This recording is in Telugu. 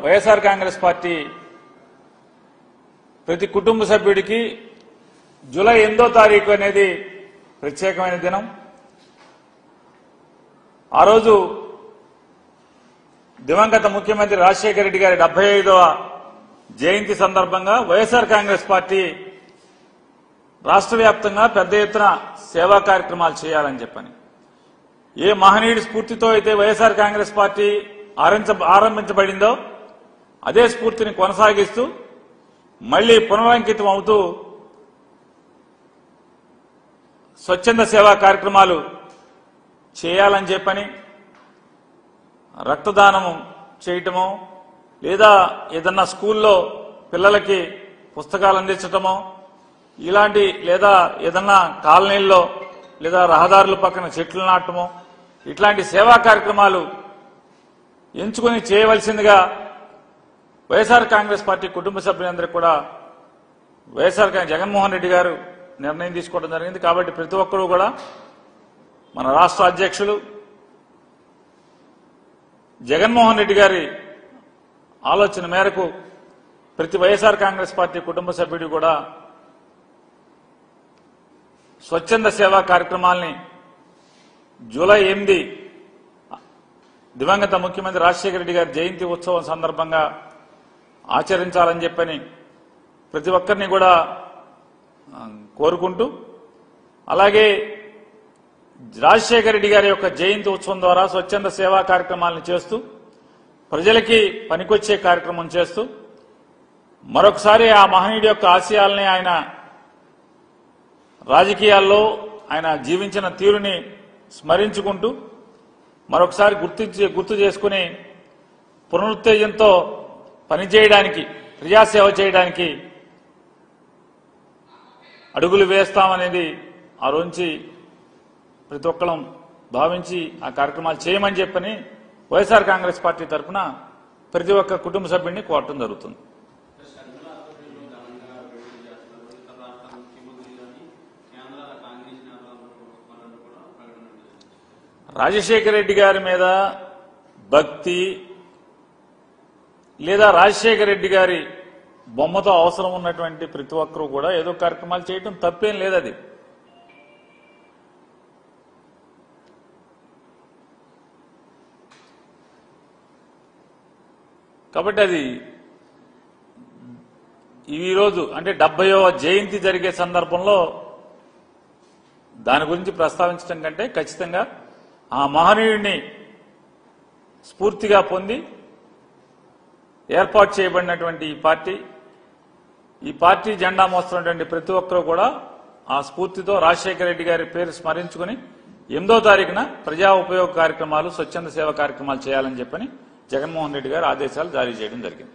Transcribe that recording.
వైఎస్ఆర్ కాంగ్రెస్ పార్టీ ప్రతి కుటుంబ సభ్యుడికి జూలై 8వ తారీఖు అనేది ప్రత్యేకమైన దినం. ఆ రోజు దివంగత ముఖ్యమంత్రి రాజశేఖర రెడ్డి గారి 75వ జయంతి సందర్భంగా వైఎస్ఆర్ కాంగ్రెస్ పార్టీ రాష్ట్ర వ్యాప్తంగా పెద్ద ఎత్తున సేవా కార్యక్రమాలు చేయాలని చెప్పని ఏ మహనీయుడి స్ఫూర్తితో అయితే వైఎస్ఆర్ కాంగ్రెస్ పార్టీ ఆరంభించబడిందో అదే స్ఫూర్తిని కొనసాగిస్తూ మళ్లీ పునరంకితం అవుతూ స్వచ్ఛంద సేవా కార్యక్రమాలు చేయాలని చెప్పని రక్తదానం చేయటమో లేదా ఏదన్నా స్కూల్లో పిల్లలకి పుస్తకాలు అందించటమో ఇలాంటి లేదా ఏదన్నా కాలనీల్లో లేదా రహదారుల పక్కన చెట్లు నాటమో ఇట్లాంటి సేవా కార్యక్రమాలు ఎంచుకుని చేయవలసిందిగా వైఎస్ఆర్ కాంగ్రెస్ పార్టీ కుటుంబ సభ్యులందరికీ కూడా వైఎస్ఆర్ జగన్మోహన్ రెడ్డి గారు నిర్ణయం తీసుకోవడం జరిగింది. కాబట్టి ప్రతి ఒక్కరూ కూడా మన రాష్ట్ర అధ్యక్షులు జగన్మోహన్ రెడ్డి గారి ఆలోచన మేరకు ప్రతి వైఎస్ఆర్ కాంగ్రెస్ పార్టీ కుటుంబ సభ్యుడు కూడా స్వచ్ఛంద సేవా కార్యక్రమాల్ని జూలై 8 దివంగత ముఖ్యమంత్రి రాజశేఖర రెడ్డి గారి జయంతి ఉత్సవం సందర్భంగా ఆచరించాలని చెప్పని ప్రతి ఒక్కరిని కూడా కోరుకుంటూ, అలాగే రాజశేఖర రెడ్డి గారి యొక్క జయంతి ఉత్సవం ద్వారా స్వచ్ఛంద సేవా కార్యక్రమాలను చేస్తూ ప్రజలకి పనికొచ్చే కార్యక్రమం చేస్తూ మరొకసారి ఆ మహనీయుడి యొక్క ఆశయాల్ని ఆయన రాజకీయాల్లో ఆయన జీవించిన తీరుని స్మరించుకుంటూ మరొకసారి గుర్తు చేసుకుని పునరుత్తేజంతో పనిచేయడానికి ప్రజాసేవ చేయడానికి అడుగులు వేస్తామనేది ఆ రోజు ప్రతి ఒక్కరం భావించి ఆ కార్యక్రమాలు చేయమని చెప్పని వైఎస్ఆర్ కాంగ్రెస్ పార్టీ తరఫున ప్రతి ఒక్క కుటుంబ సభ్యుడిని కోరటం జరుగుతుంది. రాజశేఖర రెడ్డి గారి మీద భక్తి లేదా రాజశేఖర రెడ్డి గారి బొమ్మతో అవసరం ఉన్నటువంటి ప్రతి ఒక్కరూ కూడా ఏదో కార్యక్రమాలు చేయటం తప్పేం లేదు. అది కాబట్టి అది ఈరోజు అంటే 70వ జయంతి జరిగే సందర్భంలో దాని గురించి ప్రస్తావించడం కంటే ఖచ్చితంగా ఆ మహనీయుడిని స్ఫూర్తిగా పొంది ఏర్పాటు చేయబడినటువంటి ఈ పార్టీ జెండా మోస్తున్నటువంటి ప్రతి ఒక్కరూ కూడా ఆ స్ఫూర్తితో రాజశేఖర రెడ్డి గారి పేరు స్మరించుకుని 8వ తారీఖున ప్రజా ఉపయోగ కార్యక్రమాలు స్వచ్ఛంద సేవ కార్యక్రమాలు చేయాలని చెప్పని జగన్మోహన్ రెడ్డి గారు ఆదేశాలు జారీ చేయడం జరిగింది.